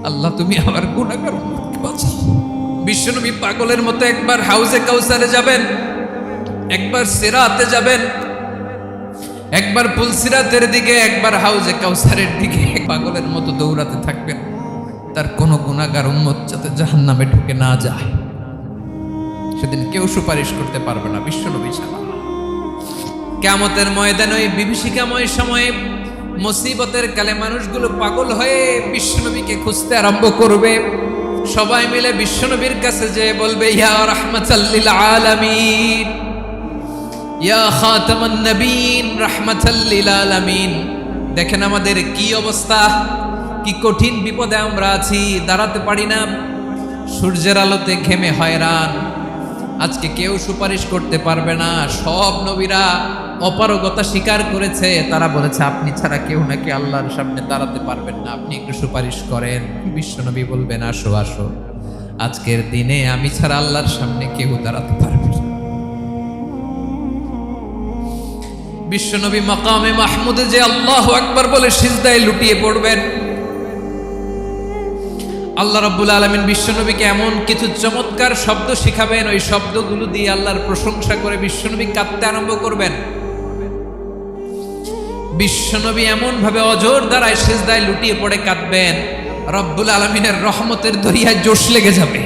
আল্লাহ তুমি আমার গুনাহগার উম্মতকে বাঁচাও। বিশ্বনবী পাগলের মতো একবার হাউজে কাউসারে যাবেন, একবার সিরাতে যাবেন, একবার পুলসিরাতের দিকে, একবার হাউজে কাউসারের দিকে পাগলের মতো দৌড়াতে থাকবেন। তার কোনো গুনাহগার উম্মত যাতে জাহান্নামে ঢুকে না যায়, সেদিন কেউ সুপারিশ করতে পারবে না বিশ্বনবী ছাড়া। কিয়ামতের ময়দানে ওই বিভীষিকাময় সময়ে মুসিবতের কালে মানুষগুলো পাগল হয়ে বিশ্বনবীকে খুঁজতে আরম্ভ করবে। সবাই মিলে বিশ্বনবীর কাছে যেয়ে বলবে, ইয়া রাহমাতাল লিল আলামিন, ইয়া খাতামান নবীন, রাহমাতাল লিল আলামিন। দেখেন আমাদের কি অবস্থা, কি কঠিন বিপদে আমরা আছি, দাঁড়াতে পারি না, সূর্যের আলোতে ঘেমে হয়রান। আজকে কেউ সুপারিশ করতে পারবে না। সব নবীরা অপারগতা স্বীকার করেছে, তারা বলেছে আপনি ছাড়া কেউ নাকি আল্লাহর সামনে দাঁড়াতে পারবেন না, আপনি একটু সুপারিশ করেন। বিশ্বনবী বলবেন, আসো আসো, আজকের দিনে আমি ছাড়া আল্লাহর সামনে কেউ দাঁড়াতে পারবে না। বিশ্বনবী মাকামে মাহমুদে যে আল্লাহু আকবার বলে সিজদায় লুটিয়ে পড়বেন, আল্লাহ রাব্বুল আলামিন বিশ্বনবীকে এমন কিছু চমৎকার শব্দ শিখাবেন, ওই শব্দগুলো দিয়ে আল্লাহর প্রশংসা করে বিশ্বনবী কাঁদতে আরম্ভ করবেন। বিশ্বনবী এমন ভাবে অজর দ্বারায় সিজদায় লুটিয়ে পড়ে কাঁদবেন, রব্বুল আলামিনের রহমতের দরিয়ায় জোশ লেগে যাবে।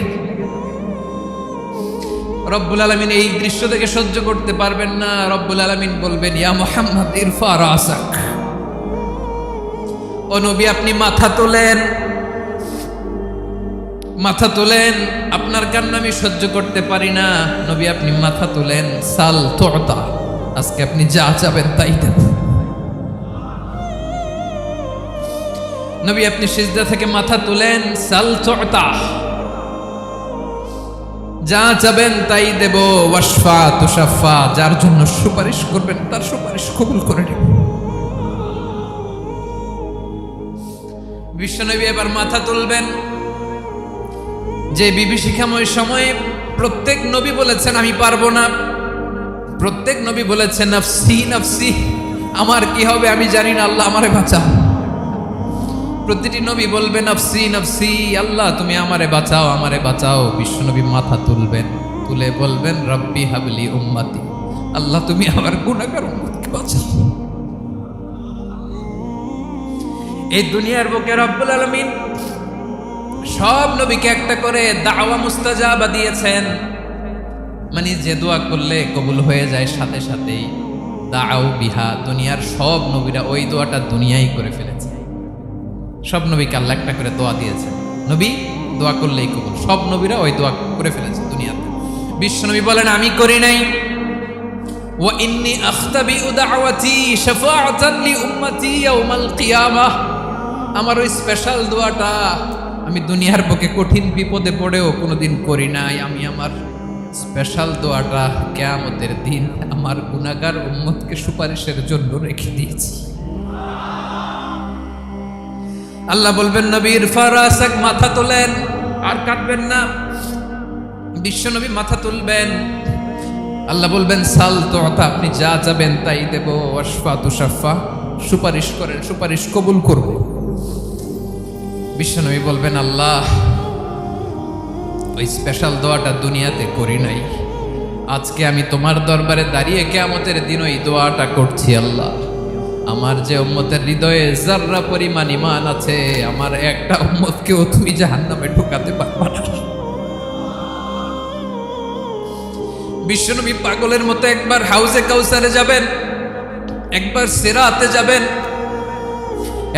রব্বুল আলামিন এই দৃশ্য থেকে সহ্য করতে পারবেন না। রব্বুল আলামিন বলবেন, ইয়া মুহাম্মদ ইরফা রাসাক, ও নবী আপনি মাথা তোলেন, মাথা তোলেন, আপনার কান্না আমি সহ্য করতে পারি না। নবী আপনি মাথা তোলেন, সাল তুতা, আজকে আপনি যা চাবেন তাই দেব। নবী আপনি সিজদা থেকে মাথা তুলেন, সাল তুতা, যা চাবেন তাই দেব। ওয়াশফা তুশাফা, যার জন্য সুপারিশ করবেন তার সুপারিশ কবুল করে নেব। বিশ্বনবী এবার মাথা তুলবেন। যে বিভীষিকাময় সময়ে প্রত্যেক নবী বলেছেন আমি পারবো না, প্রত্যেক নবী বলেছেন নফসি নফসি, আমার কি হবে আমি জানি না, আল্লাহ আমারে বাঁচাও। প্রতিটি নবী বলবে নফসি নফসি, আল্লাহ তুমি আমারে বাঁচাও, আমারে বাঁচাও। বিশ্বনবী মাথা তুলবেন, তুলে বলবেন রব্বি হাবলি উম্মতি, আল্লাহ তুমি আমার গুনাহগার উম্মতকে বাঁচাও। এই দুনিয়ার বুকে রব্বুল আলামিন সব নবীকে একটা করে দাওয়া মুস্তাজাবা দিয়েছেন, মানে যে দোয়া করলে কবুল হয়ে যায় সাথে সাথেই। দাও বিহা, দুনিয়ার সব নবীরা ওই দোয়াটা দুনিয়ায় করে ফেলেছে। সব নবীকে আল্লাহ একটা করে দোয়া দিয়েছে, নবী দোয়া করলেই কবুল। সব নবীরা ওই দোয়া করে ফেলেছে দুনিয়াতে। বিশ্বনবী বলেন আমি করি নাই। ওয়া ইন্নী আখতাবিউ দাওয়াতি শাফাআতান লি উম্মতি ইয়াউমাল কিয়ামাহ, আমার ওই স্পেশাল দোয়াটা আমি দুনিয়ার বুকে কঠিন বিপদে পড়েও কোনোদিন করি নাই। আমি আমার স্পেশাল দোয়াটা কিয়ামতের দিন আমার গুনাহগার উম্মতকে সুপারিশের জন্য রেখে দিয়েছি। আল্লাহ বলবেন নবী ইরফা রাসাক, মাথা তোলেন, আর কাটবেন না। বিশ্বনবী মাথা তুলবেন, আল্লাহ বলবেন সাল তুতা, আপনি যা চাবেন তাই দেব। ওয়াশফা তুশাফা, সুপারিশ করেন, সুপারিশ কবুল করব। বিশ্বনবী বলবেন আল্লাহ ওই স্পেশাল দোয়াটা দুনিয়াতে করি নাই, আজকে আমি তোমার দরবারে দাঁড়িয়ে কিয়ামতের দিন ওই দোয়াটা করছি। আল্লাহ আমার যে উম্মতের হৃদয়ে যাররা পরিমাণ ঈমান আছে, আমার একটা উম্মতকেও তুমি জাহান্নামে ঢোকাতে পারবা না। বিশ্বনবী পাগলের মতো একবার হাউজে কাউসারে যাবেন, একবার সিরাতে যাবেন,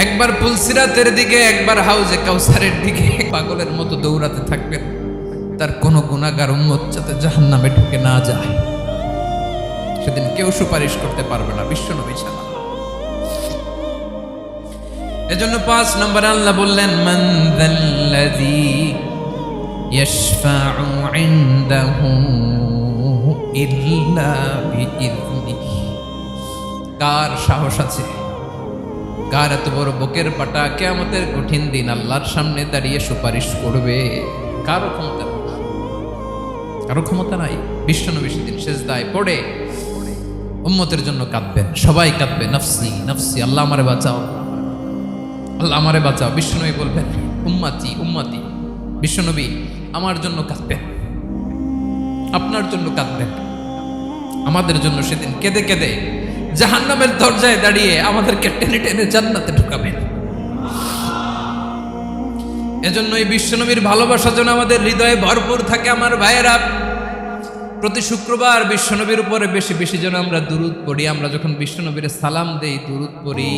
একবার পুলসিরাতের দিকে, একবার হাউজে কাউসারের দিকে পাগলের মতো দৌড়াতে থাকবেন। তার কোনো গুনাহগার উম্মত যাতে জাহান্নামে ঢুকে না যায়, সেদিন কেউ সুপারিশ করতে পারবে না বিশ্বনবী ছাড়া। এজন্য 5 নম্বরে আল্লাহ বললেন মান যাল্লাযী ইয়াশফাউ ইনদাহু ইল্লা বিইযনিহি, কার সাহস আছে, কার এত বড় বুকের পাটা কিয়ামতের কঠিন দিন আল্লাহর সামনে দাঁড়িয়ে সুপারিশ করবে? কারো ক্ষমতা নেই, কারো ক্ষমতা নাই। বিশ্বনবী সেদিন সিজদায় পড়ে উম্মতের জন্য কাঁদবেন, সবাই কাঁদবে নফসি নফসি, আল্লাহ আমারে বাঁচাও, আল্লাহ আমারে বাঁচাও। বিশ্বনবী বলবেন উম্মতি উম্মতি, বিশ্বনবী আমার জন্য কাঁদবেন, আপনার জন্য কাঁদবেন, আমাদের জন্য সেদিন কেঁদে কেঁদে জাহান্নামের দরজায় দাঁড়িয়ে আমাদেরকে টেনে টেনে জান্নাতে ঢুকাবেন। এজন্য এই বিশ্বনবীর ভালোবাসা যেন আমাদের হৃদয়ে ভরপুর থাকে। আমার ভাইয়েরা, প্রতি শুক্রবার বিশ্বনবীর উপরে বেশি বেশি যেন আমরা দুরূদ পড়ি। আমরা যখন বিশ্বনবীর সালাম দেই, দুরূদ পড়ি,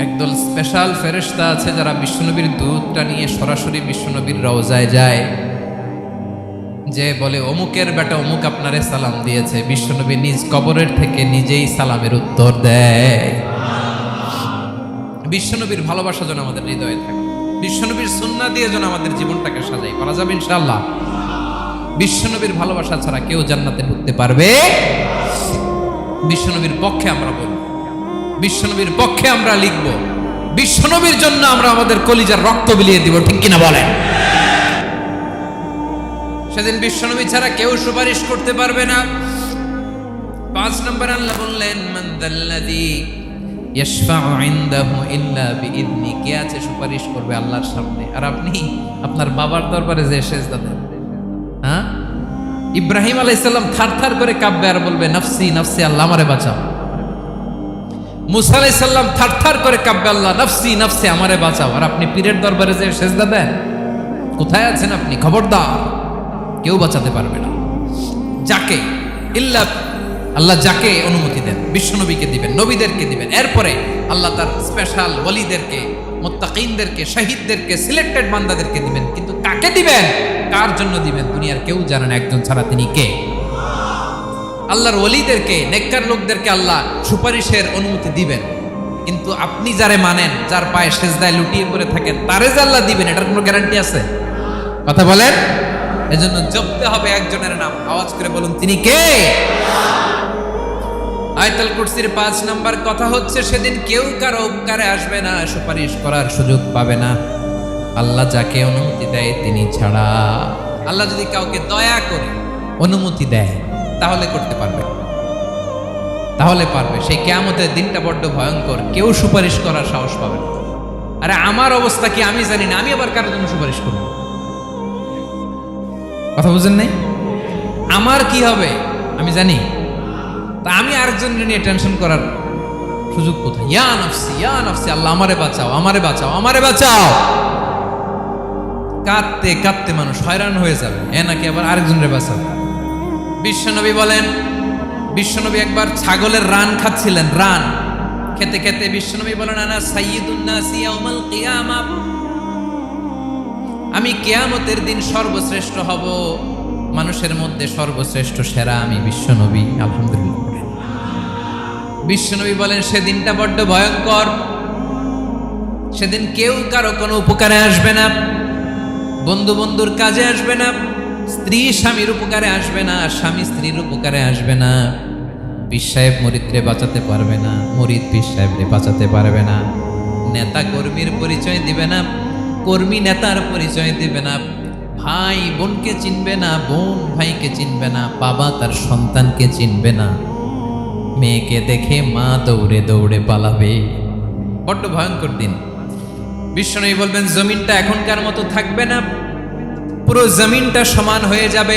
একদল স্পেশাল ফেরেশতা আছে যারা বিশ্বনবীর দুরূদটা নিয়ে সরাসরি বিশ্বনবীর রওজায় যায়, যে বলে অমুকের বেটা অমুক আপনারে সালাম দিয়েছে। বিশ্বনবী নিজ কবরের থেকে নিজেই সালামের উত্তর দেয়। বিশ্বনবীর ভালোবাসা যেন আমাদের হৃদয়ে থাকে, বিশ্বনবীর সুন্নাহ দিয়ে যেন আমাদের জীবনটাকে সাজাই করা যাবে ইনশাআল্লাহ। বিশ্বনবীর ভালোবাসা ছাড়া কেউ জান্নাতে ঢুকতে পারবে। বিশ্বনবীর পক্ষে আমরা বলব, বিশ্বনবীর পক্ষে আমরা লিখব, বিশ্বনবীর জন্য আমরা আমাদের কলিজার রক্ত বিলিয়ে দিব, ঠিক কিনা বলেন? সেদিন বিশ্বনবী ছাড়া কেউ সুপারিশ করতে পারবে না। 5 নম্বর আল্লাহ বললেন, মান দাল্লাযী ইয়াশফাউ ইনদাহু ইল্লা বিইذনি, কে আছে সুপারিশ করবে আল্লাহর সামনে? আর আপনি আপনার বাবার দরবারে যে সেজদা দেন, হ্যাঁ? ইব্রাহিম আলাইহিস সালাম থারথার করে কাঁপবে আর বলবে নাফসি নাফসি, আল্লাহ আমারে বাঁচাও। মুসা আলাইহিস সালাম থারথার করে কাঁপবে, আল্লাহ নাফসি নাফসি, আমারে বাঁচাও। আর আপনি পীরের দরবারে যে সেজদা দেন, কোথায় আছেন আপনি? খবরদার, কেউ বাঁচাতে পারবে না। যাকে ইল্লা আল্লাহ যাকে অনুমতি দেন, বিশ্বনবীকে দিবেন, নবীদেরকে দিবেন, এরপরে আল্লাহ তার স্পেশাল ওয়ালিদেরকে, মুত্তাকিনদেরকে, শহীদদেরকে, সিলেক্টেড বান্দাদেরকে দিবেন। কিন্তু কাকে দিবেন, কার জন্য দিবেন, দুনিয়ার কেউ জানে না, একজন ছাড়া, তিনি কে? আল্লাহর ওয়ালিদেরকে, নেককার লোকদেরকে আল্লাহ সুপারিশের অনুমতি দিবেন। কিন্তু আপনি যারে মানেন, যার পায়ে সেজদায় লুটিয়ে পড়ে থাকেন, তারে যে আল্লাহ দিবেন, এটার কোনো গ্যারান্টি আছে? কথা বলেন। এজন্য জপতে হবে একজনের নাম, আওয়াজ করে বলুন, তিনি কে? আয়াতুল কুরসির 5 নাম্বার কথা হচ্ছে, সেদিন কেউ কারো উপকারে আসবে না, সুপারিশ করার সুযোগ পাবে না, আল্লাহ যাকে অনুমতি দেয় তিনি ছাড়া। আল্লাহ যদি কাউকে দয়া করে অনুমতি দেয় তাহলে করতে পারবে, তাহলে পারবে। সেই কিয়ামতের দিনটা বড্ড ভয়ঙ্কর, কেউ সুপারিশ করার সাহস পাবে না। আরে আমার অবস্থা কি আমি জানি না, আমি আবার কারোর জন্য সুপারিশ করব? কথা বুঝেন নাই? আমার কি হবে আমি জানি, তা আমি আরেকজনের নিয়ে টেনশন করার সুযোগ কোথায়? ইয়া নাফসি ইয়া নাফসি, আল্লাহ আমারে বাঁচাও, আমারে বাঁচাও, আমারে বাঁচাও। কাঁদতে কাঁদতে মানুষ হয়রান হয়ে যাবে, এ নাকি আবার আরেকজনের বাঁচাও। বিশ্বনবী বলেন, বিশ্বনবী একবার ছাগলের রান খাচ্ছিলেন, রান খেতে খেতে বিশ্বনবী বলেন, আনা সাইয়্যিদুন নাসি ইয়াউমাল কিয়ামা, আমি কিয়ামতের দিন সর্বশ্রেষ্ঠ হব, মানুষের মধ্যে সর্বশ্রেষ্ঠ সেরা আমি বিশ্বনবী। আলহামদুলিল্লাহ। বিশ্বনবী বলেন, সেদিনটা বড্ড ভয়ঙ্কর, সেদিন কেউ কারো কোনো উপকারে আসবে না, বন্ধু বন্ধুর কাজে আসবে না, স্ত্রী স্বামীর উপকারে আসবে না, স্বামী স্ত্রীর উপকারে আসবে না, পীর সাহেব মুরিদরে বাঁচাতে পারবে না, মুরিদ পীর সাহেবরে বাঁচাতে পারবে না, নেতা কর্মীর পরিচয় দিবে না, কর্মী নেতার পরিচয় দিবে না, ভাই বোনকে চিনবে না, বোন ভাইকে চিনবে না, বাবা তার সন্তানকে চিনবে না, মেয়েকে দেখে মা দৌড়ে দৌড়ে পালাবে। বড্ড ভয়ঙ্কর দিন। বিশ্বনবী বলবেন, জমিনটা এখনকার মতো থাকবে না, পুরো জমিনটা সমান হয়ে যাবে,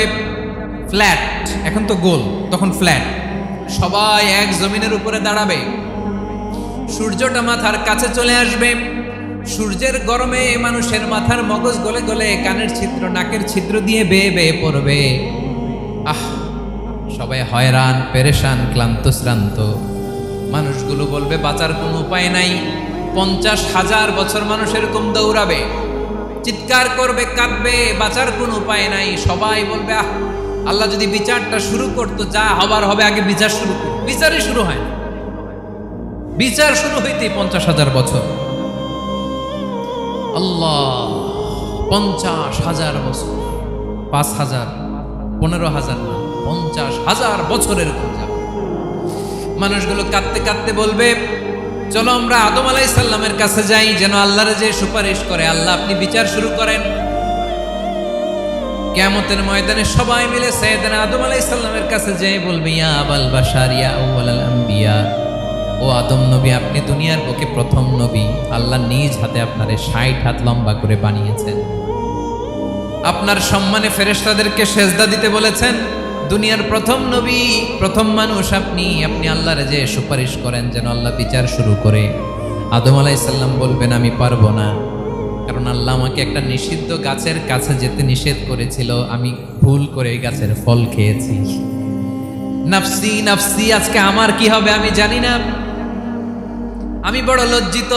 ফ্ল্যাট। এখন তো গোল, তখন ফ্ল্যাট। সবাই এক জমিনের উপরে দাঁড়াবে, সূর্যটা মাথার কাছে চলে আসবে, সূর্যের গরমে মানুষের মাথার মগজ গলে গলে কানের ছিদ্র, নাকের ছিদ্র দিয়ে বেয়ে বেয়ে পড়বে। আহ, সবাই হয়রান, পেরেশান, ক্লান্ত শ্রান্ত। মানুষগুলো বলবে বাঁচার কোনো উপায় নাই। 50,000 বছর মানুষ এরকম দৌড়াবে, চিৎকার করবে, কাঁদবে, বাঁচার কোনো উপায় নাই। সবাই বলবে, আহ, আল্লাহ যদি বিচারটা শুরু করতো, যা হবার হবে, আগে বিচার শুরু করতো। বিচারই শুরু হয় না, বিচার শুরু হইতেই 50,000 বছর। আল্লাহ, 50,000 বছর, 5,000, 15,000 না, 50,000 বছরের এরকম যাবে। মানুষগুলো কাঁদতে কাঁদতে বলবে, চলো আমরা আদম আলাইহিস সালামের কাছে যাই, যেন আল্লাহর যে সুপারিশ করে, আল্লাহ আপনি বিচার শুরু করেন। কিয়ামতের ময়দানে সবাই মিলে সাইয়েদনা আদম আলাইহিস সালামের কাছে যেয়ে বলবে, ইয়া আবাল বাশার ইয়া আউওয়ালাল আম্বিয়া, ও আদম নবী, আপনি দুনিয়ার বুকে প্রথম নবী। আল্লাহ নিজ হাতে আপনারে 60 হাত লম্বা করে বানিয়েছেন। আপনার সম্মানে ফেরেশতাদেরকে সেজদা দিতে বলেছেন। দুনিয়ার প্রথম নবী, প্রথম মানুষ আপনি। আপনি আল্লাহরে যে সুপারিশ করেন যেন আল্লাহ বিচার শুরু করে। আদম আলাইহিস সালাম বলবেন আমি পারবো না, কারণ আল্লাহ আমাকে একটা নিষিদ্ধ গাছের কাছে যেতে নিষেধ করেছিল, আমি ভুল করে এই গাছের ফল খেয়েছি। নাফসি নাফসি, আজকে আমার কি হবে আমি জানি না, আমি বড় লজ্জিত।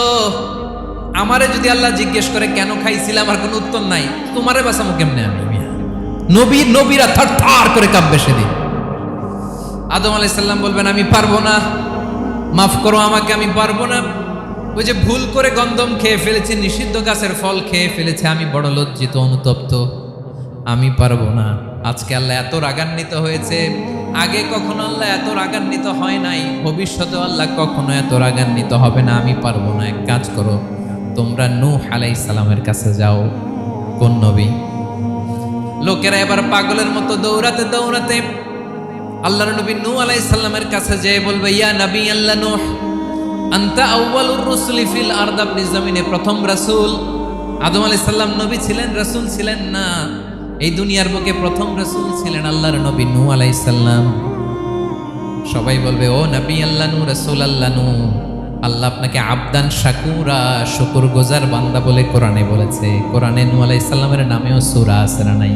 আমারে যদি আল্লাহ জিজ্ঞেস করে কেন খাইছিলাম, আমার কোনো উত্তর নাই। তোমারে বাঁচামো কেমনে আমি? নবীরা থার থার করে কাঁপবে সেদিন। আদম আলাইহিস সালাম বলবেন আমি পারবো না, মাফ করো আমাকে, আমি পারবো না। ওই যে ভুল করে গন্ধম খেয়ে ফেলেছি, নিষিদ্ধ গাছের ফল খেয়ে ফেলেছে, আমি বড় লজ্জিত, অনুতপ্ত, আমি পারবো না। আজকে আল্লাহ এত রাগান্বিত হয়েছে, আগে কখনো আল্লাহ এত রাগান্বিত হয় নাই, ভবিষ্যতে আল্লাহ কখনো এত রাগান্বিত হবে না। আমি পারবো না। এক কাজ করো, তোমরা নূহ আলাইহিস সালামের কাছে যাও। কোন নবী? লোকেরা এবার পাগলের মতো দৌড়াতে দৌড়াতে আল্লাহর নবী নূহ আলাইহিস সালামের কাছে যেয়ে বলবে ইয়া নবী আল্লাহ নূহ, আনতা আউয়ালুর রুসুলি ফিল আরদ, আপনি জমিনে প্রথম রাসূল। আদম আলাইহিস সালাম নবী ছিলেন, রাসূল ছিলেন না। এই দুনিয়ার বুকে প্রথম রাসূল ছিলেন আল্লাহর নবী নূহ আলাইহিস সালাম। সবাই বলবে ও নবী আল্লাহ নূহ, রাসূল আল্লাহ নূহ, আল্লাহ আপনাকে আবদান শাকুরা, শুকরগুজার বান্দা বলে কোরআনে বলেছে। কোরআনে নূহ আলাইহিস সালামের নামেও সূরা আছে না নাই?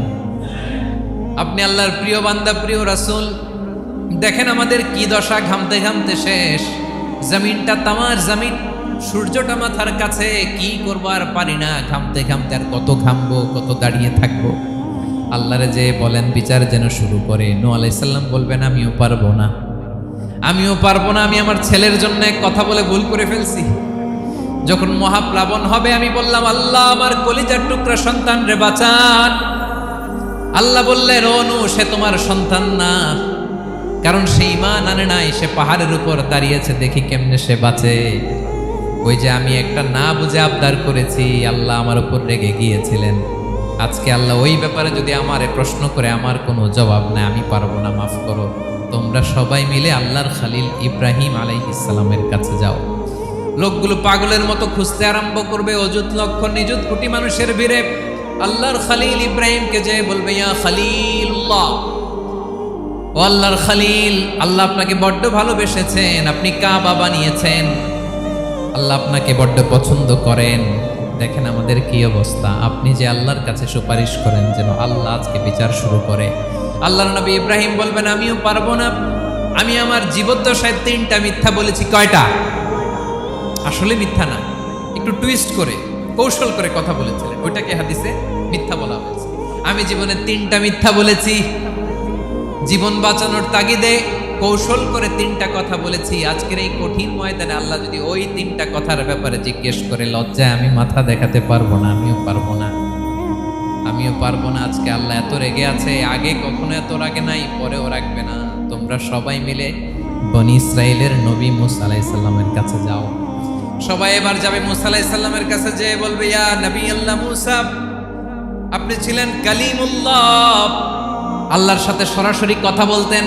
আপনি আল্লাহর প্রিয় বান্দা, প্রিয় রাসূল। দেখেন আমাদের কি দশা, ঘামতে ঘামতে শেষ। জমিনটা তামার জমিন, সূর্যটা মাথার কাছে, কি করবো আর পারি না, ঘামতে ঘামতে আর কত ঘামবো, কত দাঁড়িয়ে থাকবো। আল্লাহরে যে বলেন বিচার যেন শুরু করে। নূহ আলাইহিস সালাম বলবেন আমিও পারবো না, আমিও পারবো না। আমি আমার ছেলের জন্য এক কথা বলে ভুল করে ফেলছি। যখন মহাপ্লাবন হবে আমি বললাম আল্লাহ আমার কলিজার টুকরা সন্তান রে বাঁচান। আল্লাহ বললেন ও নূহ, সে তোমার সন্তান না, কারণ সে ঈমান আনে নাই, সে পাহাড়ের উপর দাঁড়িয়েছে, দেখি কেমনে সে বাঁচে। ওই যে আমি একটা না বুঝে আবদার করেছি, আল্লাহ আমার উপর রেগে গিয়েছিলেন। আজকে আল্লাহ ওই ব্যাপারে যদি আমারে প্রশ্ন করে, আমার কোনো জবাব নাই, আমি পারবো না, মাফ করো। তোমরা সবাই মিলে আল্লাহর খালিল ইব্রাহিম আলাইহিস সালামের কাছে যাও। লোকগুলো পাগলের মতো খুঁজতে আরম্ভ করবে, অযুত লক্ষ নিযুত কোটি মানুষের ভিড়ে আল্লাহর খালিল ইব্রাহিমকে যে বলবে ইয়া খালিলুল্লাহ, ও আল্লাহর খালিল, আল্লাহ আপনাকে বড্ড ভালোবেসেছেন, আপনি কাবা বানিয়েছেন, আল্লাহ আপনাকে বড্ড পছন্দ করেন। দেখেন আমাদের কি অবস্থা। আপনি যে আল্লাহর কাছে সুপারিশ করেন যেন আল্লাহ আজকে বিচার শুরু করে। আল্লাহর নবী ইব্রাহিম বলবেন আমিও পারবো না, আমি আমার জীবদ্দশায় 3টা মিথ্যা বলেছি। কয়টা? আসলে মিথ্যা না, একটু টুইস্ট করে কৌশল করে কথা বলেছিলেন, ওইটাকে হাদিসে মিথ্যা বলা হয়েছে। আমি জীবনে 3টা মিথ্যা বলেছি, জীবন বাঁচানোর তাগিদে কৌশল করে 3টা কথা বলেছি। আজকের এই কঠিন ময়দানে আল্লাহ যদি ওই 3টা কথার ব্যাপারে জিজ্ঞেস করে, লজ্জায় আমি মাথা দেখাতে পারবো না, আমিও পারবো না, আমিও পারবো না। আজকে আল্লাহ এত রেগে আছে, আগে কখনো এত রাগে নাই, পরেও রাখবে না। তোমরা সবাই মিলে বনি ইসরাইলের নবী মূসা আলাইহিস সালামের কাছে যাও। সবাই এবার যাবে মূসা আলাইহিস সালামের কাছে, যেয়ে বলবে ইয়া নবী আল্লাহ মূসা, আপনি ছিলেন কালিমুল্লাহ, আল্লাহর সাথে সরাসরি কথা বলতেন।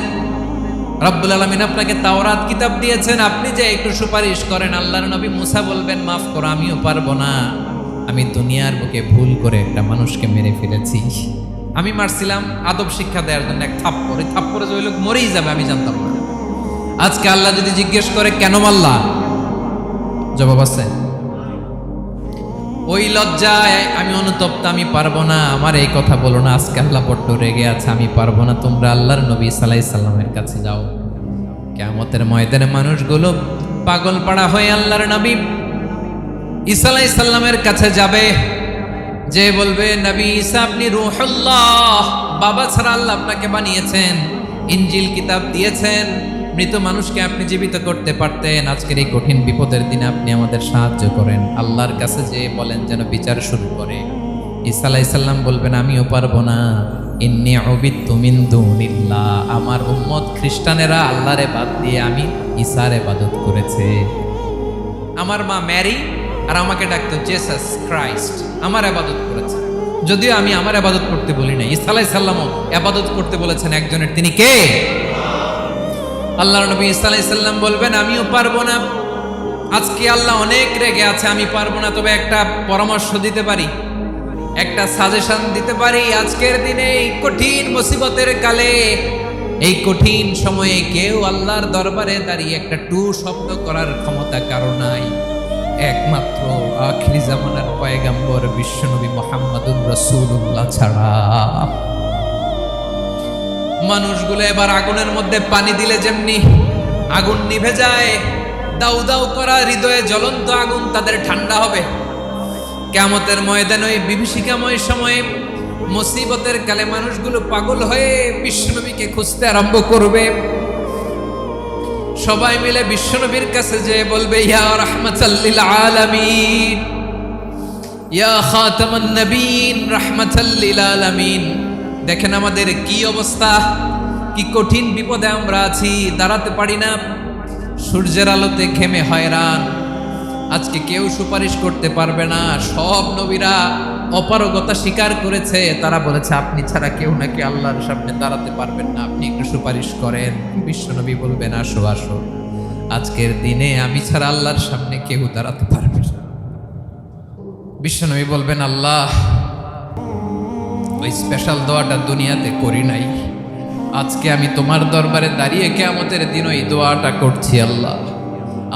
রব্বুল আলামিন আপনাকে তাওরাত কিতাব দিয়েছেন, আপনি যে একটু সুপারিশ করেন। আল্লাহর নবী মূসা বলবেন মাফ করো, আমিও পারবো না, আমি দুনিয়ার বুকে ভুল করে একটা মানুষকে মেরে ফেলেছি। আমি মারছিলাম আদব শিক্ষা দেওয়ার জন্য এক থাপ্পড়, এই থাপ্পড়ে যে ওই লোক মরেই যাবে আমি জানতাম না। আজকে আল্লাহ যদি জিজ্ঞেস করে কেন মারলা, জবাব আছে? ওই লজ্জায় আমি অনুতপ্ত, আমি পারবো না, আমার এই কথা বলো না। আজকে আল্লাহ বড্ড রেগে আছে, আমি পারবো না। তোমরা আল্লাহর নবী ঈসা আলাইহিস সালামের কাছে যাও। কিয়ামতের ময়দানে মানুষগুলো পাগল পাড়া হয়ে আল্লাহর নবী ঈসা আলাইহিস সালামের কাছে যাবে, যে বলবে নবী ঈসা আপনি রূহুল্লাহ, বাবা ছাড়া আল্লাহ আপনাকে বানিয়েছেন, ইনজিল কিতাব দিয়েছেন, মৃত মানুষকে আপনি জীবিত করতে পারতেন। আজকের এই কঠিন বিপদের দিনে আপনি আমাদের সাহায্য করেন। আল্লাহর কাছে যে বলেন যেন বিচার শুরু করে। ঈসা আলাইহিস সালাম বলবেন আমিও পারবো না, ইন্নী উবিদতু মিন দুনিল্লাহ, আমার উম্মত খ্রিস্টানেরা আল্লাহরে বাদ দিয়ে আমি ঈসার ইবাদত করেছে। আমার মা ম্যারি আর আমাকে ডাকতো জেসাস ক্রাইস্ট, আমার ইবাদত করেছে, যদিও আমি আমার ইবাদত করতে বলি না। ঈসা আলাইহিস সালামও ইবাদত করতে বলেছেন একজনের, তিনি কে? আল্লাহর নবী ঈসা আলাইহিস সালাম বলবেন আমিও পারবো না, আজকে আল্লাহ অনেক রেগে আছে, আমি পারবো না, তবে একটা পরামর্শ দিতে পারি, একটা সাজেশন দিতে পারি। আজকের দিনে এই কঠিন মুসিবতের কালে, এই কঠিন সময়ে কেউ আল্লাহর দরবারে দাঁড়িয়ে একটা টু শব্দ করার ক্ষমতা কারো নাই, একমাত্র আখিরি জামানার পয়গম্বর বিশ্বনবী মুহাম্মদুর রাসূলুল্লাহ ছাড়া। মানুষগুলো এবার আগুনের মধ্যে পানি দিলে যেমনি আগুন নিভে যায়, দাউ দাউ করা হৃদয়ে জ্বলন্ত আগুন তাদের ঠান্ডা হবে। কিয়ামতের ময়দানে ওই বিভীষিকাময় সময়ে মুসিবতের কালে মানুষগুলো পাগল হয়ে বিশ্বনবীকে খুঁজতে আরম্ভ করবে। সবাই মিলে বিশ্বনবীর কাছে যেয়ে বলবে ইয়া রাহমাতাল লিল আলামিন, ইয়া খাতামান নবীন, রাহমাতাল লিল আলামিন। দেখেন আমাদের কি অবস্থা, কি কঠিন বিপদে আমরা আছি, দাঁড়াতে পারি না, সূর্যের আলোতে ঘেমে হয়রান। আজকে কেউ সুপারিশ করতে পারবে না। সব নবীরা অপারগতা স্বীকার করেছে, তারা বলেছে আপনি ছাড়া কেউ নাকি আল্লাহর সামনে দাঁড়াতে পারবেন না, আপনি একটু সুপারিশ করেন। বিশ্বনবী বলবেন আসো আসো, আজকের দিনে আমি ছাড়া আল্লাহর সামনে কেউ দাঁড়াতে পারবে না। বিশ্বনবী বলবেন আল্লাহ, ওই স্পেশাল দোয়াটা দুনিয়াতে করি নাই, আজকে আমি তোমার দরবারে দাঁড়িয়ে কিয়ামতের দিন ওই দোয়াটা করছি। আল্লাহ,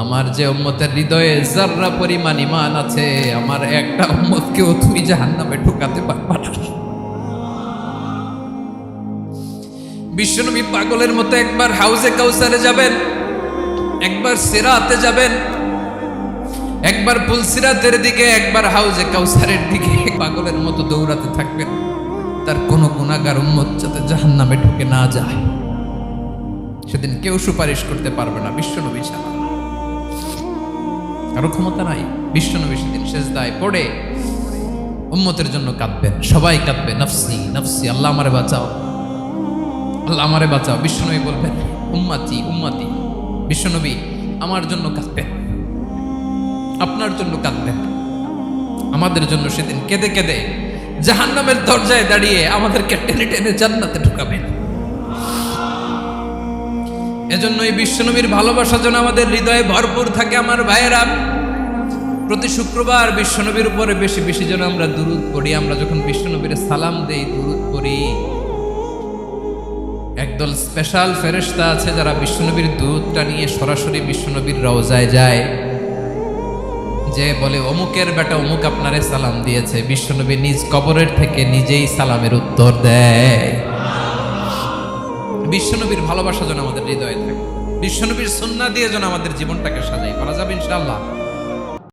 আমার যে উম্মতের হৃদয়ে যাররা পরিমাণ ঈমান আছে, আমার একটা উম্মতকেও তুমি জাহান্নামে ঢোকাতে পারবা না। বিশ্বনবী পাগলের মতো একবার হাউজে কাউসারে যাবেন, একবার সিরাতে যাবেন, একবার পুলসিরাতের দিকে, একবার হাউজে কাউসারের দিকে পাগলের মতো দৌড়াতে থাকবেন। তার কোনো গুনাহগার উম্মত যাতে জাহান্নামে ঢুকে না যায়। সেদিন কেউ সুপারিশ করতে পারবে না বিশ্বনবী ছাড়া, কারো ক্ষমতা নাই। বিশ্বনবী সেদিন সেজদায় পড়ে উম্মতের জন্য কাঁদবেন, সবাই কাঁদবে নফসি নফসি, আল্লাহ আমারে বাঁচাও, আল্লাহ আমারে বাঁচাও। বিশ্বনবী বলবেন উম্মতি উম্মতি। বিশ্বনবী আমার জন্য কাঁদবেন, আপনার জন্য কাঁদবেন, আমাদের জন্য সেদিন কেঁদে কেঁদে জাহান্নামের দরজায় দাঁড়িয়ে আমাদেরকে টেনে টেনে জান্নাতে ঢুকাবেন। এজন্যই বিশ্বনবীর ভালোবাসা যেন আমাদের হৃদয়ে ভরপুর থাকে। আমার ভাইয়েরা, প্রতি শুক্রবার বিশ্বনবীর উপরে বেশি বেশি যেন আমরা দুরূদ পড়ি। আমরা যখন বিশ্বনবীর সালাম দেই, দুরূদ পড়ি, একদল স্পেশাল ফেরেশতা আছে যারা বিশ্বনবীর দুরূদটা নিয়ে সরাসরি বিশ্বনবীর রওজায় যায়, যে বলে অমুকের বেটা অমুক আপনারে সালাম দিয়েছে। বিশ্বনবী নিজ কবরের থেকে নিজেই সালামের উত্তর দেয়। বিশ্বনবীর ভালোবাসা যেন আমাদের হৃদয়ে থাকে, বিশ্বনবীর সুন্নাহ দিয়ে যেন আমাদের জীবনটাকে সাজাই। বলা যাবে ইনশাআল্লাহ।